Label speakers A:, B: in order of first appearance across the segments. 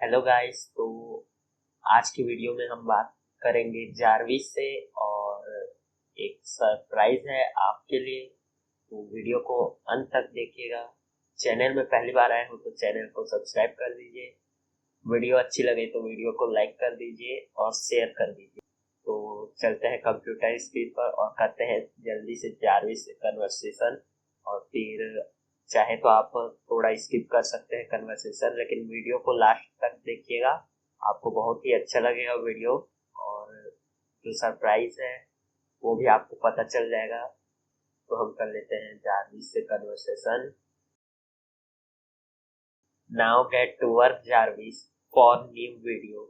A: Hello guys. तो आज की वीडियो में हम बात करेंगे जारविस से और एक सरप्राइज है आपके लिए। तो वीडियो को अंत तक देखिएगा। चैनल में पहली बार आए हो तो चैनल को सब्सक्राइब कर दीजिए। वीडियो अच्छी लगे तो वीडियो को लाइक कर दीजिए और शेयर कर दीजिए। तो चलते हैं कंप्यूटर स्क्रीन पर और करते हैं जल्दी से जारविस से कन्वर्सेशन। और फिर चाहे तो आप थोड़ा स्किप कर सकते हैं कन्वर्सेशन, लेकिन वीडियो को लास्ट तक देखिएगा, आपको बहुत ही अच्छा लगेगा वीडियो। और जो सरप्राइज है वो भी आपको पता चल जाएगा। तो हम कर लेते हैं जारविस से conversation. Now get to work Jarvis for new video.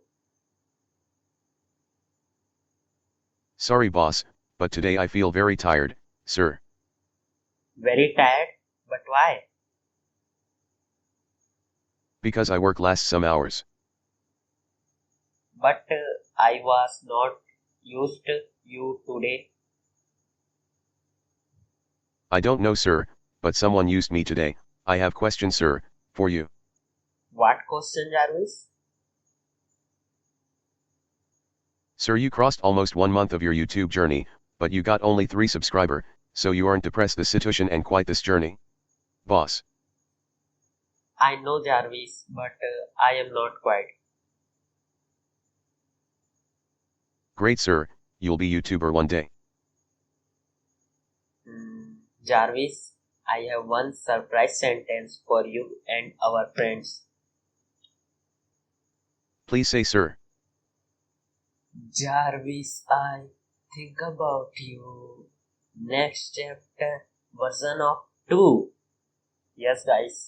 B: Sorry boss, but today I feel very tired, sir.
A: Very tired, but why?
B: Because I work last some hours.
A: But I was not used you today.
B: I don't know sir, but someone used me today. I have questions sir, for you.
A: What question, Jarvis?
B: Sir, you crossed almost 1 month of your YouTube journey, but you got only 3 subscriber, so you aren't depressed the situation and quite this journey. Boss.
A: I know, Jarvis, but I am not quite.
B: Great sir, you'll be YouTuber one day.
A: Jarvis, I have one surprise sentence for you and our friends.
B: Please say sir.
A: Jarvis, I think about you. Next chapter, version of 2. Yes, guys.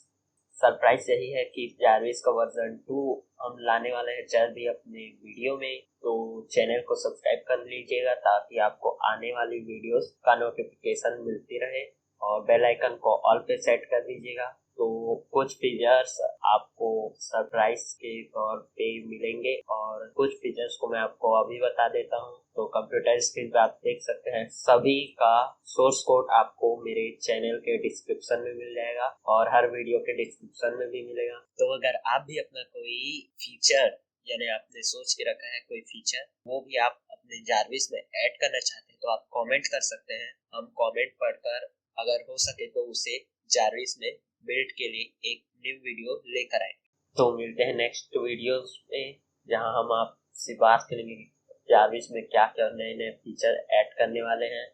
A: Surprise यही है कि Jarvis का version 2 हम लाने वाले हैं जल्द ही अपने वीडियो में। तो चैनल को सब्सक्राइब कर लीजिएगा ताकि आपको आने वाली वीडियोस का नोटिफिकेशन मिलती रहे, और बेल आइकन को ऑल पे सेट कर दीजिएगा। तो कुछ फीचर्स आपको सरप्राइज के तौर पे मिलेंगे और कुछ फीचर्स को मैं आपको अभी बता देता हूँ। तो कंप्यूटर स्क्रीन पे आप देख सकते हैं, सभी का सोर्स कोड आपको मेरे चैनल के डिस्क्रिप्शन में मिल जाएगा और हर वीडियो के डिस्क्रिप्शन में भी मिलेगा। तो अगर आप भी अपना कोई फीचर, यानी आपने सोच के रखा है कोई फीचर, वो भी आप अपने जारविस में ऐड करना चाहते हैं तो आप कमेंट कर सकते हैं। हम कमेंट पढ़कर अगर हो सके तो उसे जारविस में बिल्ड के लिए एक न्यू वीडियो लेकर आए। तो मिलते हैं नेक्स्ट वीडियोस में, जहां हम आपसे बात करेंगे जारविस में क्या क्या नए नए फीचर ऐड करने वाले हैं।